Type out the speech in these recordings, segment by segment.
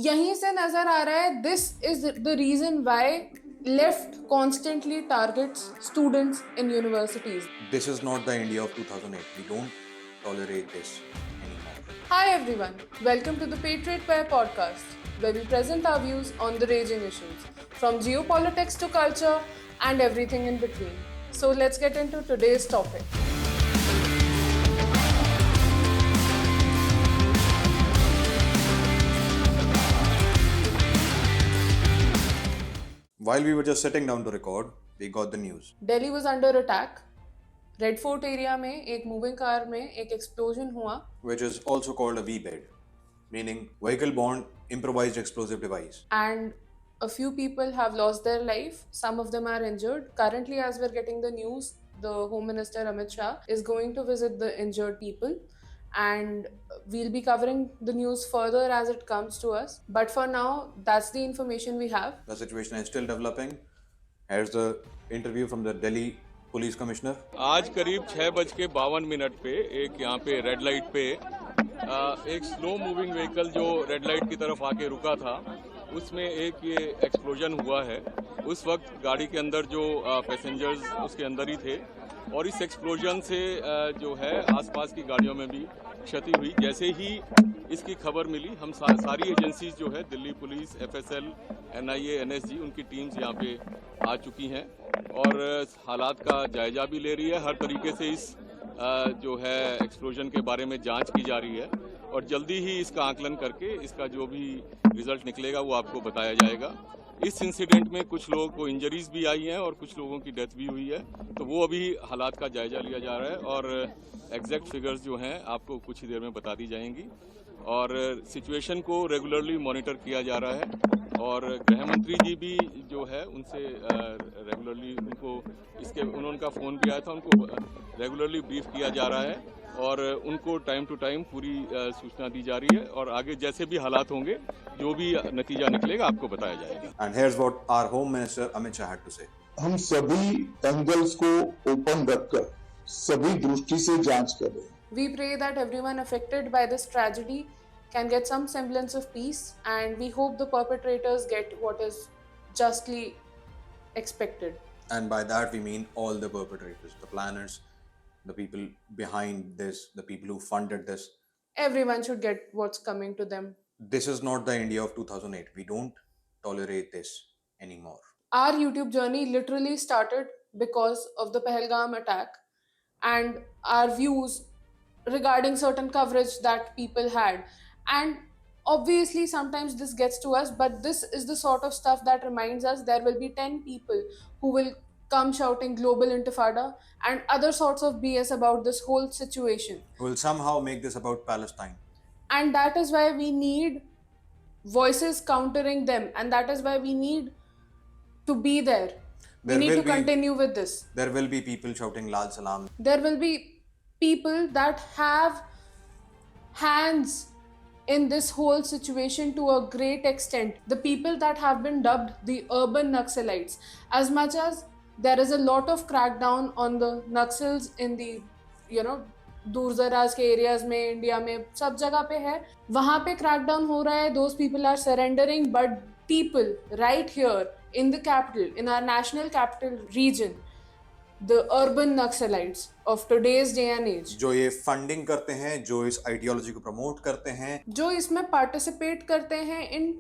यहीं से नजर आ रहा है this is the reason why left constantly targets students in universities. This is not the India of 2008. We don't tolerate this anymore. Hi everyone, welcome to the Patriot Pair podcast, where we present our views on the raging issues, from geopolitics to culture and everything in between. So let's get into today's topic. While we were just sitting down to record, we got the news. Delhi was under attack. Red fort area में एक moving car में एक explosion हुआ, Which is also called a VBED, meaning Vehicle Borne Improvised Explosive Device. and a few people have lost their life. Some of them are injured. Currently, as we're getting the news, the Home Minister Amit Shah is going to visit the injured people, and we'll be covering the news further as it comes to us. But for now, that's the information we have. The situation is still developing. Here's the interview from the Delhi Police Commissioner. आज करीब 6:52 पे एक यहाँ पे red light पे एक slow moving vehicle जो red light की तरफ आके रुका था, उसमें एक ये एक्सप्लोजन हुआ है. उस वक्त गाड़ी के अंदर जो पैसेंजर्स उसके अंदर ही थे, और इस एक्सप्लोजन से जो है आसपास की गाड़ियों में भी क्षति हुई. जैसे ही इसकी खबर मिली, हम सारी एजेंसीज जो है, Delhi police, FSL, NIA, NSG, उनकी टीम्स यहाँ पे आ चुकी हैं और हालात का जायजा भी ले रही है. हर तरीके से इस जो है एक्सप्लोजन के बारे में जांच की जा रही है और जल्दी ही इसका आकलन करके इसका जो भी रिजल्ट निकलेगा वो आपको बताया जाएगा. इस इंसिडेंट में कुछ लोगों को इंजरीज भी आई हैं और कुछ लोगों की डेथ भी हुई है, तो वो अभी हालात का जायजा लिया जा रहा है और एग्जैक्ट फिगर्स जो हैं आपको कुछ ही देर में बता दी जाएंगी. और सिचुएशन को रेगुलरली मॉनिटर किया जा रहा है और गृह मंत्री जी भी जो है उनसे रेगुलरली उनका फ़ोन भी आया था, उनको रेगुलरली ब्रीफ किया जा रहा है और उनको टाइम टू टाइम पूरी सूचना दी जा रही है और आगे जैसे भी हालात होंगे, जो भी नतीजा निकलेगा आपको बताया जाएगा. And here's what our Home Minister Amit Shah had to say. हम सभी एंगल्स को ओपन रखकर सभी दृष्टि से जांच कर रहे हैं. We pray that everyone affected by this tragedy can get some semblance of peace, and we hope the perpetrators get what is justly expected. And by that we mean all the perpetrators, the planners, the people behind this, the people who funded this. Everyone should get what's coming to them. This is not the India of 2008. We don't tolerate this anymore. Our YouTube journey literally started because of the Pahalgam attack and our views regarding certain coverage that people had. And obviously, sometimes this gets to us, but this is the sort of stuff that reminds us there will be 10 people who will come shouting global intifada and other sorts of BS about this whole situation. We'll somehow make this about Palestine. And that is why we need voices countering them, and that is why we need to be there. We need to continue with this. There will be people shouting Lal Salam. There will be people that have hands in this whole situation to a great extent. The people that have been dubbed the urban Naxalites. As much as there is a lot of crackdown on the Naxals in the, दूर दराज के areas में, India में सब जगह पे है, वहां पे क्रैकडाउन हो रहा है. Those people are surrendering, but people right here in the capital, in our national capital region, the urban Naxalites of today's day and age, जो ये फंडिंग करते हैं, जो इस आइडियोलॉजी को प्रमोट करते हैं, जो इसमें पार्टिसिपेट करते हैं in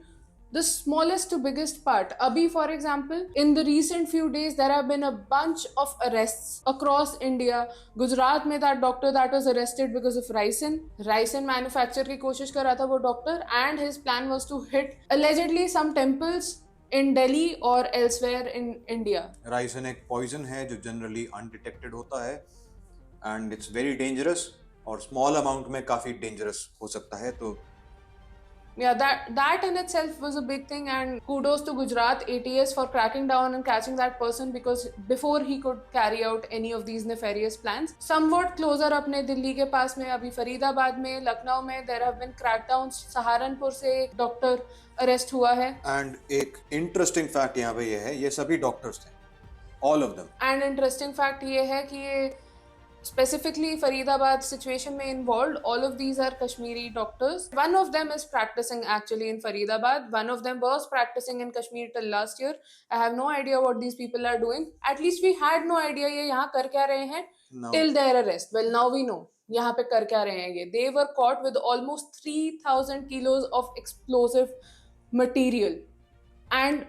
the smallest to biggest part. Abhi, for example, in the recent few days, there have been a bunch of arrests across India. Gujarat में that doctor that was arrested because of ricin manufacture की कोशिश कर रहा था वो doctor, and his plan was to hit allegedly some temples in Delhi or elsewhere in India. Ricin एक poison है जो जनरली अनडिटेक्टेड होता है एंड इट्स वेरी डेंजरस और स्मॉल अमाउंट में काफी डेंजरस हो सकता है. तो Yeah, that in itself was a big thing, and kudos to Gujarat ATS for cracking down and catching that person, because before he could carry out any of these nefarious plans. Somewhat closer अपने दिल्ली के पास में, अभी फरीदाबाद में, लखनऊ में there have been crackdowns. Saharanpur से एक doctor arrest हुआ है. एंड एक इंटरेस्टिंग फैक्ट यहाँ पे ये है, ये सभी डॉक्टर्स थे, all of them. And interesting fact ये है कि ये specifically Faridabad situation mein involved. All of these are Kashmiri doctors. One of them is practicing actually in Faridabad. One of them was practicing in Kashmir till last year. I have no idea what these people are doing. At least we had no idea ये यहाँ कर क्या रहे हैं No. till their arrest. Well, now we know यहाँ पे कर क्या रहे हैं ये. They were caught with almost 3,000 kilos of explosive material and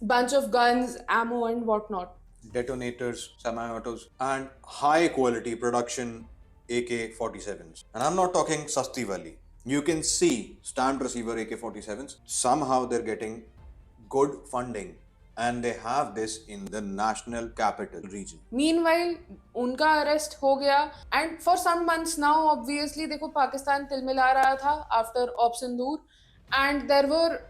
bunch of guns, ammo and whatnot. Detonators, semi-autos, and high quality production AK-47s. And I'm not talking sasti wali. You can see stamped receiver AK-47s. Somehow they're getting good funding, and they have this in the national capital region. Meanwhile, उनका arrest हो गया and for some months now obviously देखो पाकिस्तान तिलमिला रहा था after Op Sindoor and there were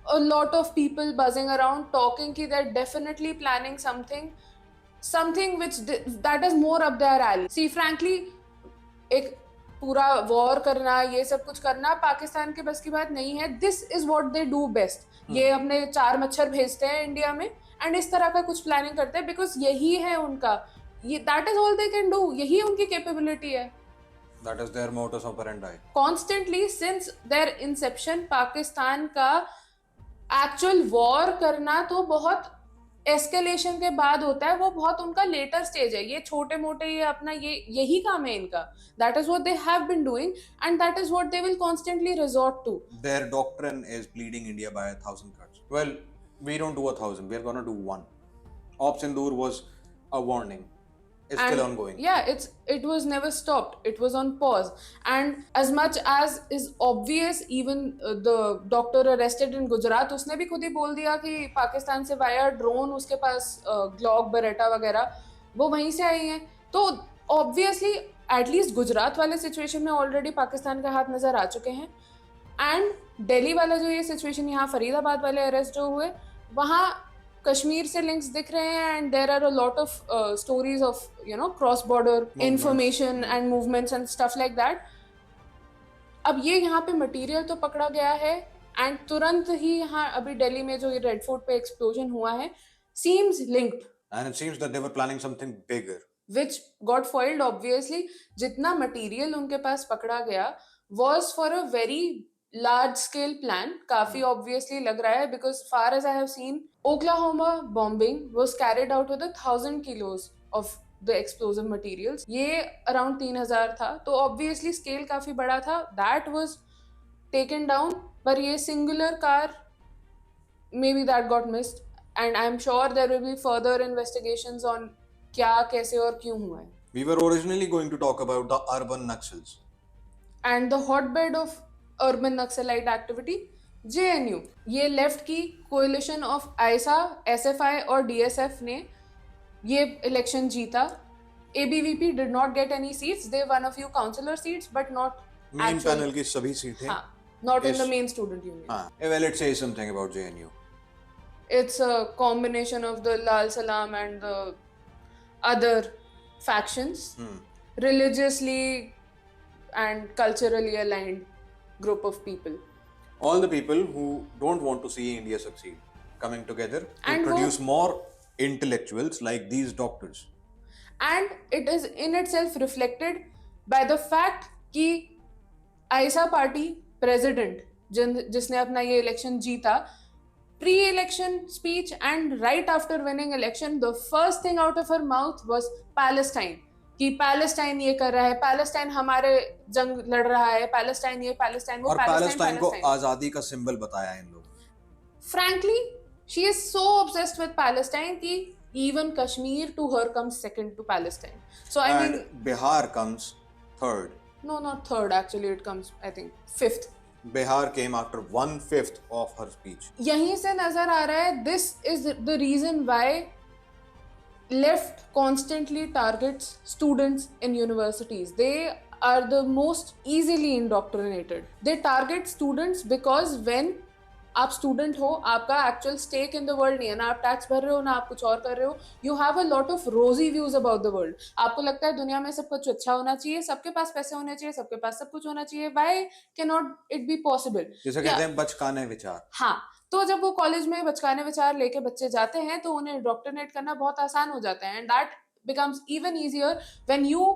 a lot of people buzzing around talking कि they're definitely planning something which that is more up their alley. See, frankly, एक पूरा war करना ये सब कुछ करना पाकिस्तान के बस की बात नहीं है. This is what they do best. ये अपने 4 मच्छर भेजते हैं इंडिया में एंड इस तरह का कुछ प्लानिंग करते हैं बिकॉज यही है उनका. ये that is all they can do. यही उनकी कैपेबिलिटी है. That is their modus operandi. Constantly since their inception Pakistan का एक्चुअल वॉर करना तो बहुत एस्केलेशन के बाद होता है. वो बहुत उनका लेटर स्टेज है. ये छोटे मोटे ये अपना यही काम है इनका. That is what they have been doing and that is what they will constantly resort to. Their doctrine is bleeding India by 1,000 cuts. Well, we don't do 1,000. We're gonna do one. Op Sindoor was a warning. It's still ongoing. Yeah, it was never stopped. It was on pause. And as much as is obvious, even the doctor arrested in Gujarat, उसने भी खुद ही बोल दिया कि पाकिस्तान से via drone उसके पास Glock Beretta वगैरह वो वहीं से आई हैं. तो obviously एटलीस्ट गुजरात वाले सिचुएशन में ऑलरेडी पाकिस्तान का हाथ नजर आ चुके हैं. एंड दिल्ली वाला जो ये सिचुएशन यहाँ फरीदाबाद वाले अरेस्ट जो हुए वहाँ कश्मीर से लिंक्स दिख रहे हैं and there are a lot of stories of cross border information and movements and stuff like that. अब ये यहाँ पे मटेरियल तो पकड़ा गया है एंड तुरंत ही यहाँ अभी दिल्ली में जो ये रेड फोर्ट पे एक्सप्लोजन हुआ है seems linked. And it seems that they were planning something bigger. Which got foiled obviously. जितना मटेरियल उनके पास पकड़ा गया was for a very large scale plan. काफी obviously लग रहा है because far as I have seen Oklahoma bombing was carried out with 1,000 kilos of the explosive materials. ये around 3,000 था तो obviously scale काफी बड़ा था. That was taken down. पर ये singular car maybe that got missed and I'm sure there will be further investigations on क्या कैसे और क्यों हुआ है. We were originally going to talk about the urban Naxals. And the hotbed of urban Naxalite activity, JNU. ये left की collision of Aaysa, SFI और DSF ने ये इलेक्शन जीता. ABVP did not get any seats. They won a few councillor seats, but not Main actual. panel की सभी सीटें. हाँ, not in Yes. the main student union. हाँ. Well, it says something about JNU. It's a combination of the Lal Salam and the other factions, religiously and culturally aligned group of people. All the people who don't want to see India succeed coming together to And produce more intellectuals like these doctors. And it is in itself reflected by the fact कि आयसा party president जिसने अपना ये election जीता, pre-election speech and right after winning election, the first thing out of her mouth was Palestine. कि Palestine ये कर रहा है, पैलेस्टाइन हमारे जंग लड़ रहा है, पैलेस्टाइन ये पैलेस्टाइन वो. और पैलेस्टाइन को आजादी का सिंबल बताया इन लोगों. Frankly, she is so obsessed with Palestine कि even Kashmir to her comes second to Palestine. So I And mean, Bihar comes third. no, not third actually. It comes I think fifth. Bihar came after 1/5 of her speech. यहीं से नजर आ रहा है this is the reason why left constantly targets students in universities. They are the most easily indoctrinated. They target students because when आप student हो, आपका actual stake in the world नहीं है ना. आप टैक्स भर रहे हो ना आप कुछ और कर रहे हो. You have a lot of रोजी व्यूज अबाउट द वर्ल्ड. आपको लगता है दुनिया में सब कुछ अच्छा होना चाहिए, सबके पास पैसे होने चाहिए, सबके पास सब कुछ होना चाहिए. Why can not it be possible? जिसे कहते हैं बचकाने विचार. हाँ, तो जब वो कॉलेज में बचकाने विचार लेके बच्चे जाते हैं तो उन्हें इंडोक्ट्रिनेट करना बहुत आसान हो जाता है. And that becomes even easier when you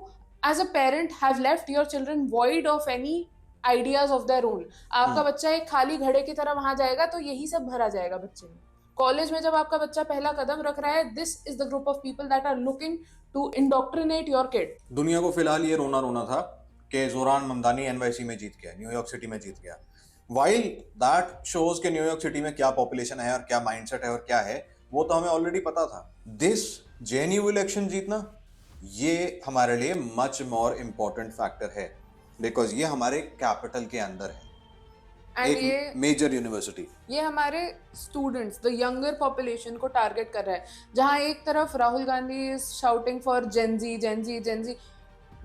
as a parent have left your children void of any ideas of their own. आपका बच्चा एक खाली घड़े की तरह वहां जाएगा तो यही सब भरा जाएगा बच्चे में. कॉलेज में जब आपका बच्चा पहला कदम रख रहा है, this is the group of people that are looking to indoctrinate your kid. दुनिया को फिलहाल ये रोना रोना था कि जोरान ममदानी एनवाईसी में जीत गया, न्यूयॉर्क सिटी में जीत गया. वाइल दैट शोज के न्यूयॉर्क सिटी में क्या पॉपुलेशन है और क्या माइंडसेट है और क्या है, वो तो हमें ऑलरेडी पता था. दिस जेएनयू इलेक्शन जीतना ये हमारे लिए मच मोर इम्पोर्टेंट फैक्टर है, बिकॉज ये हमारे कैपिटल के अंदर है, एंड एक ये मेजर यूनिवर्सिटी. ये हमारे स्टूडेंट्स, द यंगर पॉपुलेशन को टारगेट कर रहा है. जहां एक तरफ Rahul Gandhi is shouting for Gen Z Gen Z Gen Z.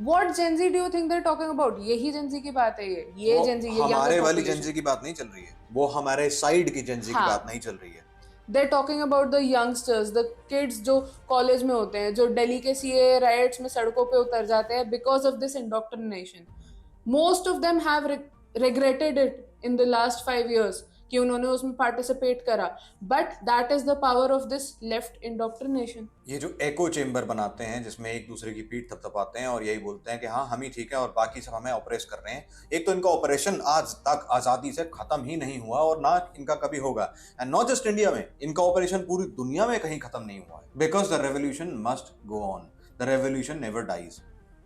What Gen Z do you think they are talking about? यही जेनजी की बात है. ये जेनजी, ये हमारे younger वाली population. जेनजी की बात नहीं चल रही है, वो हमारे साइड की जेनजी की हाँ. बात नहीं चल रही है. They're talking about the youngsters, the kids जो कॉलेज में होते हैं, जो दिल्ली के सीए राइट्स में सड़कों पे उतर जाते हैं because of this indoctrination. Most of them have regretted it in the last 5 years कि उन्होंने उसमें पार्टिसिपेट करा. But that is the power of this left indoctrination. ये जो एको चेम्बर बनाते हैं जिसमें एक दूसरे की पीठ थपथपाते हैं और यही बोलते हैं कि हाँ हम ही ठीक है और बाकी सब हमें ऑपरेस कर रहे हैं. एक तो इनका ऑपरेशन आज तक आज़ादी से खत्म ही नहीं हुआ और ना इनका कभी होगा. एंड नॉट जस्ट इंडिया में, इनका ऑपरेशन पूरी दुनिया में कहीं खत्म नहीं हुआ है. Because the revolution must go on, the revolution never dies.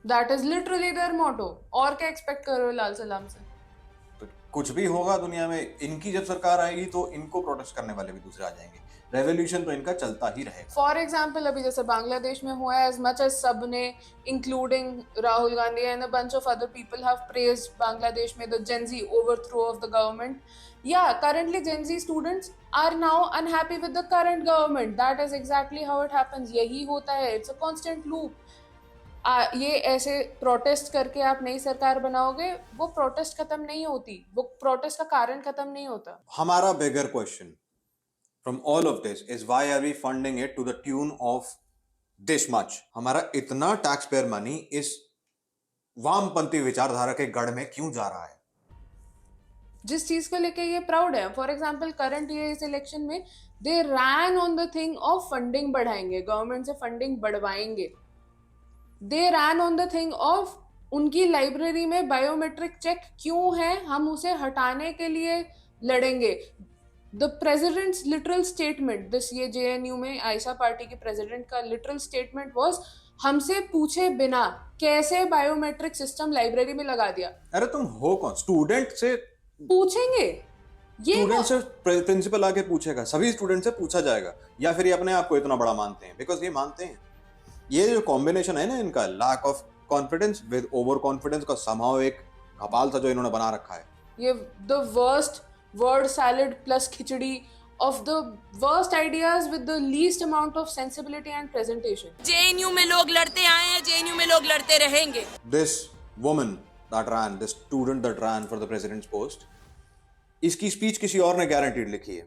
That is literally their motto. और क्या एक्सपेक्ट कर रहे हो लाल सलाम से? तो कुछ भी होगा दुनिया में, इनकी जब सरकार आएगी तो इनको प्रोटेस्ट करने वाले भी दूसरे आ जाएंगे. रेवोल्यूशन तो इनका चलता ही रहेगा. फॉर एग्जाम्पल अभी जैसे बांग्लादेश में हुआ है, एज मच एज सबने including Rahul Gandhi and a bunch of other people have praised Bangladesh में the Gen Z overthrow of the government. या currently Gen Z students are now unhappy with the current government. That is exactly how it happens. यही होता है. It's a constant loop. ये ऐसे protest करके आप नई सरकार बनाओगे, वो प्रोटेस्ट खत्म नहीं होती, वो प्रोटेस्ट का कारण खत्म नहीं होता. हमारा bigger question from all of this is why are we funding it to the tune of this much? हमारा इतना टैक्स पेयर मनी इस वामपंथी विचारधारा के गढ़ में क्यों जा रहा है? जिस चीज को लेके ये प्राउड है. फॉर एग्जाम्पल करंट ये इस इलेक्शन में they ran on the thing of funding बढ़ाएंगे, गवर्नमेंट से फंडिंग बढ़वाएंगे. They ran on the thing of उनकी लाइब्रेरी में बायोमेट्रिक चेक क्यों है, हम उसे हटाने के लिए लड़ेंगे. The president's literal statement, this ये जेएनयू में आयशा पार्टी के प्रेसिडेंट का लिटरल स्टेटमेंट वाज, हमसे पूछे बिना कैसे बायोमेट्रिक सिस्टम लाइब्रेरी में लगा दिया. अरे तुम हो कौन? स्टूडेंट से पूछेंगे ये स्टूडेंट से प्रिंसिपल आके पूछेगा, सभी स्टूडेंट से पूछा जाएगा, या फिर ये अपने आप को इतना बड़ा मानते हैं? बिकॉज ये मानते हैं. ये जो कॉम्बिनेशन है ना इनका, lack of confidence with over confidence का समहाउ एक घपाल सा जो इन्होंने बना रखा है. ये the worst word salad plus khichdi of the worst ideas with the least amount of sensibility and presentation. JNU में लोग लड़ते आए हैं, जेएनयू में लोग लड़ते रहेंगे. This woman that ran, this student that ran for the president's post, इसकी स्पीच किसी और ने गारंटीड लिखी है.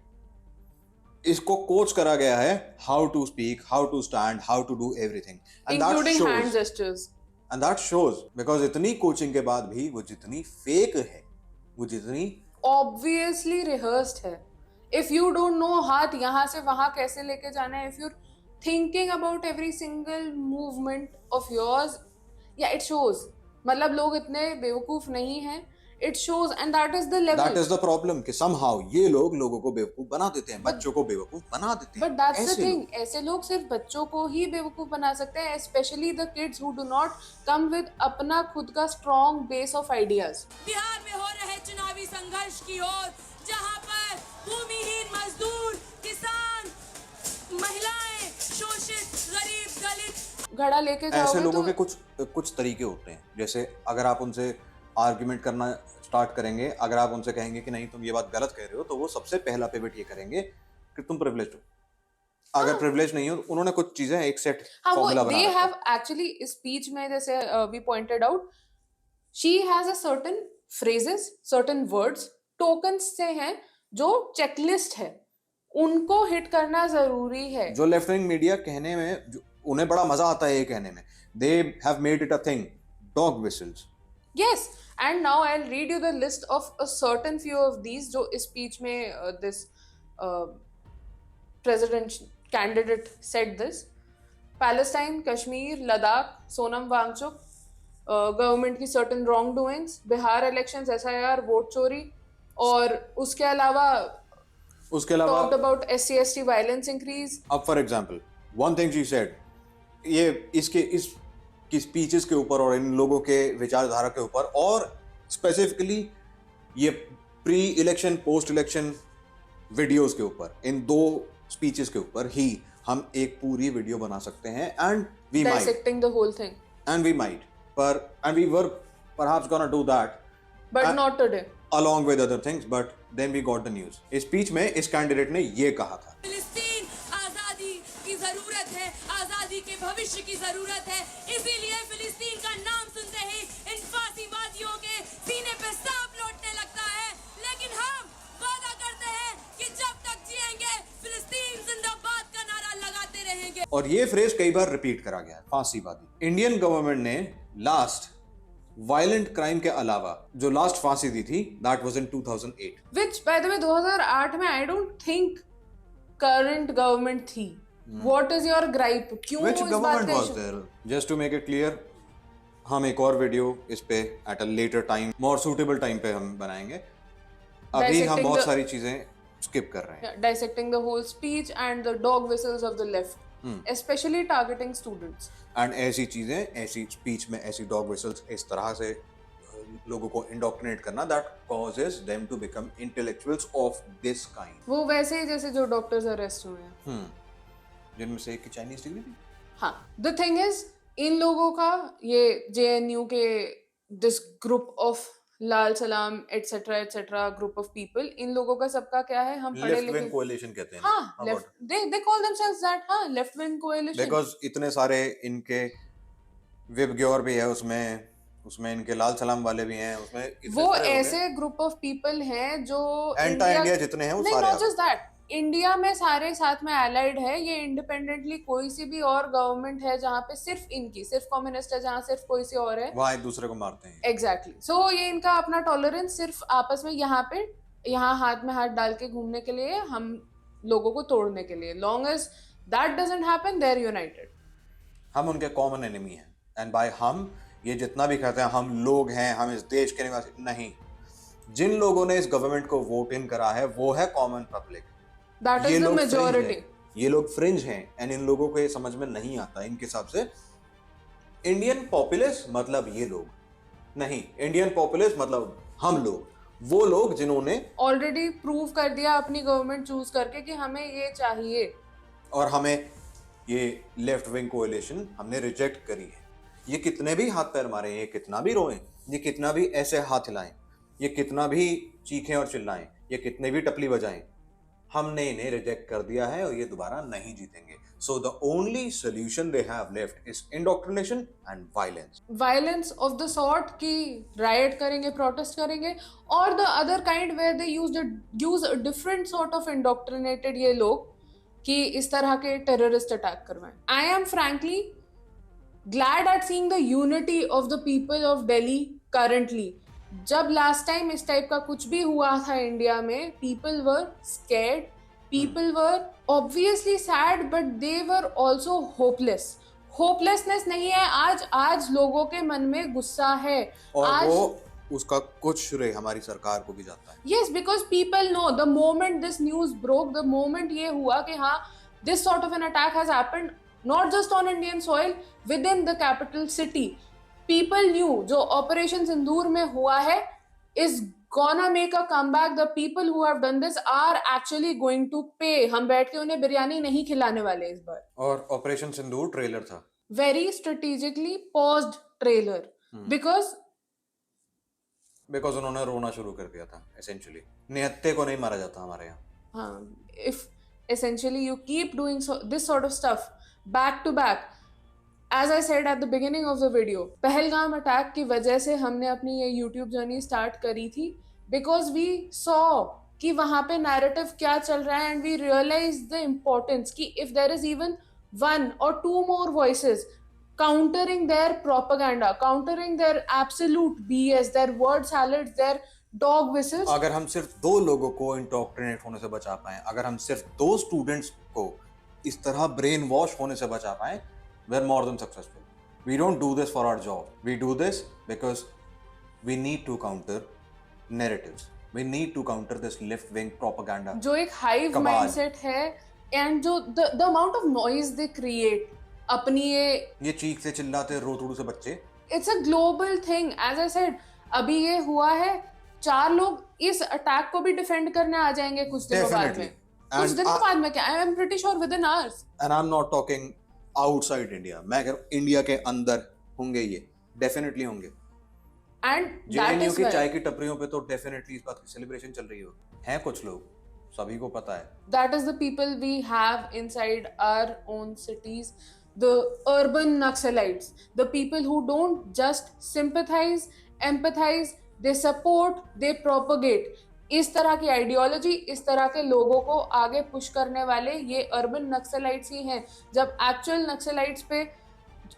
इसको कोच करा गया है how to speak, how to stand, how to do everything, and including that hand shows. gestures. And that shows because इतनी कोचिंग के बाद भी वो जितनी फेक है, वो जितनी Obviously rehearsed है. If you don't know हाथ यहाँ से वहाँ कैसे लेके जाना है, if you're thinking about every single movement of yours, yeah, it shows. मतलब लोग इतने बेवकूफ नहीं हैं. It shows and that is the level. That is the problem कि somehow ये लोग लोगों को बेवकूफ बना देते हैं, बच्चों को बेवकूफ बना देते हैं. But that's the ऐसे thing. लोग. ऐसे लोग सिर्फ बच्चों को ही बेवकूफ बना सकते हैं, especially the kids who do not come with अपना खुद का strong base of ideas. Bihar में हो रहे चुनावी संघर्ष की ओर, जहां पर भूमिहीन मजदूर, किसान, महिलाएं, शोषित, गरीब, दलित घड़ा लेके ऐसे जाओगे लोगों तो के कुछ तरीके होते हैं. जैसे अगर आप उनसे आर्ग्यूमेंट करना स्टार्ट करेंगे, अगर आप उनसे कहेंगे कि नहीं तुम ये बात गलत कह रहे हो, तो वो सबसे पहला पिवट ये करेंगे कि तुम प्रिविलेज्ड हो. अगर प्रिविलेज नहीं हो तो उन्होंने कुछ चीजें एक सेट हाँ वो फॉर्मूला बना they रखा have है. actually इस स्पीच में जैसे we pointed out, she has a certain phrases, certain words, tokens से हैं जो checklist है, उनको हिट करना जरूरी है. जो लेफ्ट विंग मीडिया कहने में उन्हें बड़ा मजा आता है ये कहने में. They have made it a thing. Dog whistles. Yes, and now I'll read you the list of a certain few of these जो इस speech में this president candidate said this. Palestine, Kashmir, Ladakh, Sonam Wangchuk, government की certain wrong doings, Bihar elections, SIR, vote चोरी, और उसके अलावा talked about SC/ST violence increase. अब for example one thing she said, ये इसकी स्पीचेस के ऊपर और इन लोगों के विचारधारा के ऊपर, और स्पेसिफिकली ये pre election post election videos के ऊपर, इन 2 स्पीचेस के ऊपर ही हम एक पूरी वीडियो बना सकते हैं. And we might Dissecting the whole thing. and we were perhaps gonna do that But not today. along with other things, but then we got the news. इस स्पीच में इस कैंडिडेट ने ये कहा था, फिलिस्तीन आजादी की जरूरत है, आजादी के भविष्य की जरूरत है, इसीलिए फिलिस्तीन का नाम सुनते ही इन फांसीवादियों के सीने पे सांप लौटने लगता है. लेकिन हम वादा करते हैं कि जब तक जिएंगे फिलिस्तीन जिंदाबाद का नारा लगाते रहेंगे. और ये फ्रेज कई बार रिपीट करा गया है, फांसीवादी. इंडियन गवर्नमेंट ने लास्ट वायलेंट क्राइम के अलावा जो लास्ट फांसी दी थी, that was in 2008. Which, by the way, 2008 में I don't think current government थी. What is your gripe? क्यों Which इस बात government का was issue? there? Just to make it clear, हम एक और वीडियो इस पे at a later time, more suitable time पे हम बनाएंगे. अभी हम Dissecting बहुत the- सारी चीजें स्किप कर रहे हैं. Yeah, dissecting the whole speech and the dog whistles of the left, especially targeting students. And ऐसी चीजें, ऐसी स्पीच में ऐसी डॉग विसल्स इस तरह से लोगों को इंडोक्ट्रिनेट करना, that causes them to become intellectuals of this kind. वो वैसे ही जैसे जो डॉक्टर्स अरेस्ट हुए हैं. जिनमें से एक की चाइनीज डिग्री थी. हाँ, द थिंग इज, इन लोगों का ये JNU के दिस ग्रुप ऑफ लाल सलाम एटसेट्रा ग्रुप ऑफ पीपल, इन लोगों का सबका क्या है, हम पढ़े लेफ्ट विंग लिखे. कोalition कहते हैं. हाँ, left, they call themselves that. हाँ, लेफ्ट विंग कोएलिशन. बिकॉज इतने सारे इनके विब ग्योर भी है उसमें इनके लाल सलाम वाले भी हैं उसमें. इतने वो सारे हो गए. ऐसे ग्रुप ऑफ पीपल हैं जो एंटा इंडिया जितने हैं वो नहीं, सारे नॉट आ गए. जस्ट दैट, इंडिया में सारे साथ में allied है. ये इंडिपेंडेंटली कोई सी भी और गवर्नमेंट है जहाँ पे सिर्फ कम्युनिस्ट है, जहाँ सिर्फ कोई सी और है. वहाँ एक दूसरे को मारते हैं. एग्जैक्टली. सो ये इनका अपना टॉलरेंस सिर्फ आपस में यहाँ हाथ में हाथ डाल के घूमने के लिए, हम लोगों को तोड़ने के लिए. Long as that doesn't happen, they are united. हम उनके कॉमन एनिमी हैं. एंड बाय हम, ये जितना भी कहते हैं हम लोग हैं, हम इस देश के निवासी, नहीं. जिन लोगों ने इस गवर्नमेंट को वोट इन करा है वो है कॉमन पब्लिक. दैट ये इज द लोग fringe मेजॉरिटी. हैं. ये लोग फ्रिंज हैं. एंड इन लोगों को ये समझ में नहीं आता. इनके हिसाब से इंडियन पॉपुलेस मतलब ये लोग नहीं, इंडियन पॉपुलेस मतलब हम लोग, वो लोग जिन्होंने, ऑलरेडी प्रूव कर दिया अपनी गवर्नमेंट चूज करके कि हमें ये चाहिए. और हमें ये लेफ्ट विंग कोएलिशन हमने रिजेक्ट करी है. ये कितने भी हाथ पैर मारें, ये कितना भी रोएं, ये कितना भी ऐसे हाथ हिलाएं, ये कितना भी चीखें और चिल्लाएं, ये कितने भी टपली बजाएं, हमने इन्हें रिजेक्ट कर दिया है और ये दोबारा नहीं जीतेंगे. So the only solution they have left is indoctrination and violence. Violence of the sort की राइट करेंगे, प्रोटेस्ट करेंगे, और the other kind where they use a different sort of indoctrinated ये लोग कि इस तरह के टेररिस्ट अटैक करवाएं. I am frankly glad at seeing the unity of the people of Delhi currently. जब लास्ट टाइम इस टाइप का कुछ भी हुआ था इंडिया में, people were scared, people were obviously sad, but they were also hopeless. Hopelessness नहीं है आज लोगों के मन में गुस्सा है. और आज वो उसका कुछ श्रेय हमारी सरकार को भी जाता है. yes, because people know the moment this news broke, the moment ये हुआ कि हाँ, this sort of an attack has happened, not just on Indian soil, within the capital city. People knew जो ऑपरेशन सिंदूर में हुआ है is gonna make a comeback. The people who have done this are actually going to pay. हम बैठ के उन्हें बिरयानी नहीं खिलाने वाले इस बार. और ऑपरेशन सिंदूर ट्रेलर था. Very strategically paused trailer. Because उन्होंने रोना शुरू कर दिया था. एसेंशियली निहत्थे को नहीं मारा जाता हमारे यहाँ. हाँ, if essentially you keep doing this sort of stuff back to back, as I said at the beginning of the video, Pahalgam attack की वजह से हमने अपनी ये YouTube जर्नी स्टार्ट करी थी, because we saw कि वहाँ पे narrative क्या चल रहा है, and we realized the importance कि if there is even one or two more voices countering their propaganda, countering their absolute BS, their word salads, their dog whistles. अगर हम सिर्फ 2 लोगों को इंडोक्ट्रिनेट होने से बचा पाए, अगर हम सिर्फ 2 स्टूडेंट्स को इस तरह ब्रेन वॉश होने से बचा पाए, we're more than successful. We don't do this for our job. We do this because we need to counter narratives. We need to counter this left-wing propaganda. जो एक hive Cabal. mindset है, and जो the amount of noise they create अपनी ये चीख से चिल्लाते रोतड़ू से बच्चे. it's a global thing. As I said, अभी ये हुआ है, 4 लोग इस अटैक को भी डिफेंड करने आ जाएंगे कुछ दिनों बाद Definitely. में. कुछ And दिनों बाद में क्या? I am pretty sure within hours. And I'm not talking outside India. मैं कह रहा हूँ इंडिया के अंदर होंगे ये. Definitely होंगे. And that JNU is की why चाय की टपरियों पे तो डेफिनेटली इस बात की सेलिब्रेशन चल रही हो. हैं कुछ लोग, सभी को पता है. that is the people we have inside our own cities, the urban Naxalites, the people who don't just sympathize, empathize, they support, they propagate. इस तरह की आइडियोलॉजी, इस तरह के लोगों को आगे पुश करने वाले ये अर्बन नक्सलाइट्स ही हैं. जब एक्चुअल नक्सलाइट्स पे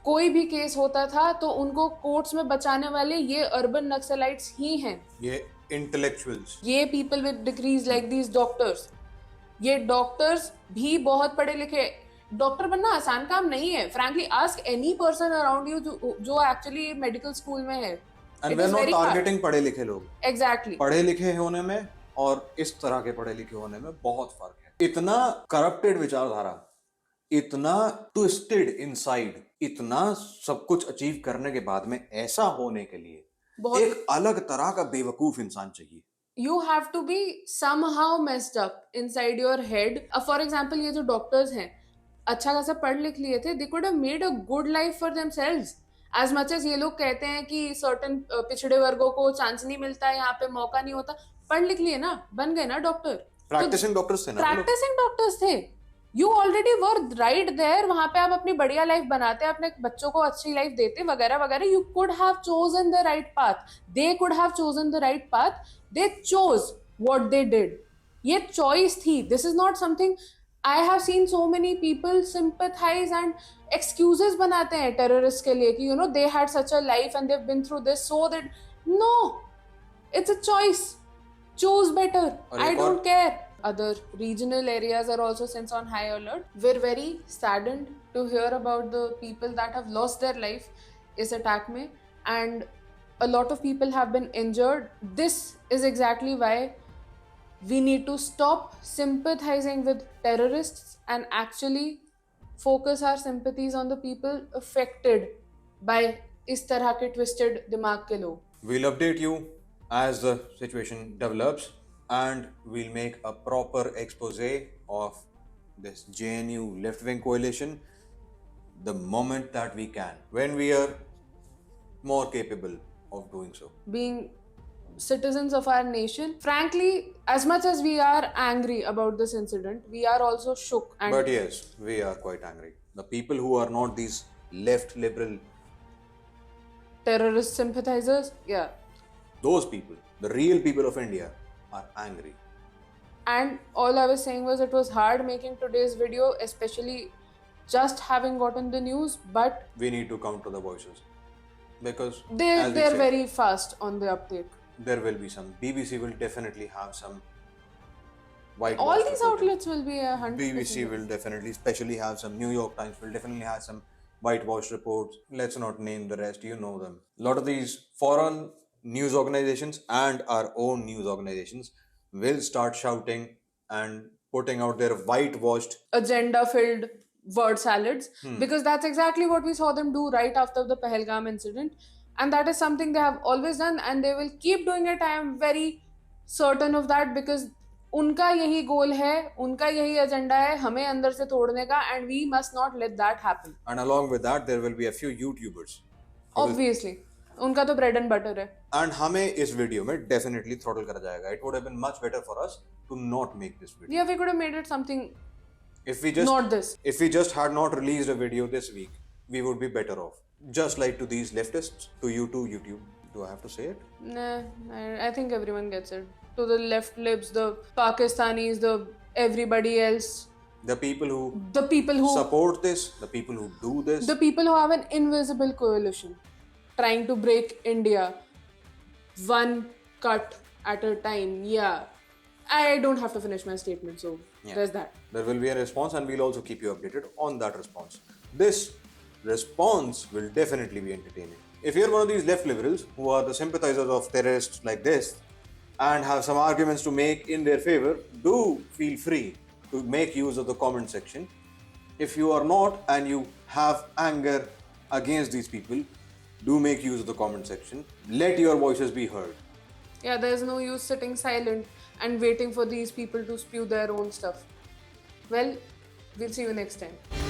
कोई भी केस होता था तो उनको कोर्ट्स में बचाने वाले ये अर्बन नक्सलाइट्स ही हैं. ये इंटेलेक्चुअल्स. ये people with degrees like these doctors, ये डॉक्टर्स भी बहुत पढ़े लिखे. डॉक्टर बनना आसान काम नहीं है. Frankly ask any person around you जो एक्चुअली मेडिकल स्कूल में है. And we are not targeting पढ़े लिखे लोग. एग्जैक्टली. पढ़े लिखे होने में और इस तरह के पढ़े लिखे होने में बहुत फर्क है. इतना करप्टेड विचारधारा, इतना ट्विस्टेड इनसाइड, इतना सब कुछ अचीव करने के बाद में ऐसा होने के लिए एक अलग तरह का बेवकूफ इंसान चाहिए. You have to be somehow messed up inside your head. For example, ये जो डॉक्टर्स हैं अच्छा खासा पढ़ लिख लिए थे, they could have made a good life for themselves. As much as ये लोग कहते हैं कि certain पिछड़े वर्गों को चांस नहीं मिलता है, यहाँ पे मौका नहीं होता, पढ़ लिख लिए ना, बन गए ना डॉक्टर. प्रैक्टिसिंग डॉक्टर्स थे ना. प्रैक्टिसिंग डॉक्टर्स थे. You already were right there. वहां पे आप अपनी बढ़िया लाइफ बनाते, अपने बच्चों को अच्छी लाइफ देते वगैरह वगैरह. You could have chosen the right path. They could have chosen the right path. They chose what they did. ये चॉइस थी. This is not something. I have seen so many people sympathize and excuses बनाते हैं terrorist के लिए कि you know they had such a life and they have been through this so that. No, it's a choice. Choose better. I don't care. Other regional areas are also since on high alert. We're very saddened to hear about the people that have lost their life इस attack में, and a lot of people have been injured. This is exactly why we need to stop sympathizing with terrorists and actually focus our sympathies on the people affected by इस तरह के twisted दिमाग के लोग. We'll update you as the situation develops, and we'll make a proper expose of this JNU left-wing coalition the moment that we can, when we are more capable of doing so. Being citizens of our nation, frankly, as much as we are angry about this incident, we are also shook. And But yes, we are quite angry. The people who are not these left liberal, terrorist sympathizers, yeah. those people, the real people of India, are angry. And all I was saying was it was hard making today's video, especially just having gotten the news, but We need to counter the voices because they're as we said, very fast on the uptake. there will be some. BBC will definitely have some white. All these outlets will be 100%. BBC will definitely, especially have some. New York Times will definitely have some whitewash reports. Let's not name the rest. You know them. A lot of these foreign news organizations and our own news organizations will start shouting and putting out their whitewashed. Agenda filled word salads, because that's exactly what we saw them do right after the Pahalgam incident, and that is something they have always done and they will keep doing it. I am very certain of that, because उनका यही गोल है, उनका यही agenda है हमें अंदर से तोड़ने का, and we must not let that happen. And along with that, there will be a few YouTubers. Obviously, उनका तो bread and butter है. And हमें इस वीडियो में definitely throttle करा जाएगा. It would have been much better for us to not make this video. Yeah, we could have made it something If we just not this. If we just had not released a video this week, we would be better off. Just like to these leftists, to you too, YouTube. Do I have to say it? Nah, I think everyone gets it. To the left libs, the Pakistanis, the everybody else, The people who the people who support this, the people who do this, the people who have an invisible coalition trying to break India one cut at a time. Yeah, I don't have to finish my statement, so Yeah. there's that. there will be a response, and we'll also keep you updated on that response. This response will definitely be entertaining. If you're one of these left liberals who are the sympathizers of terrorists like this and have some arguments to make in their favor, do feel free to make use of the comment section. If you are not and you have anger against these people, do make use of the comment section. Let your voices be heard. Yeah, there's no use sitting silent and waiting for these people to spew their own stuff. Well, we'll see you next time.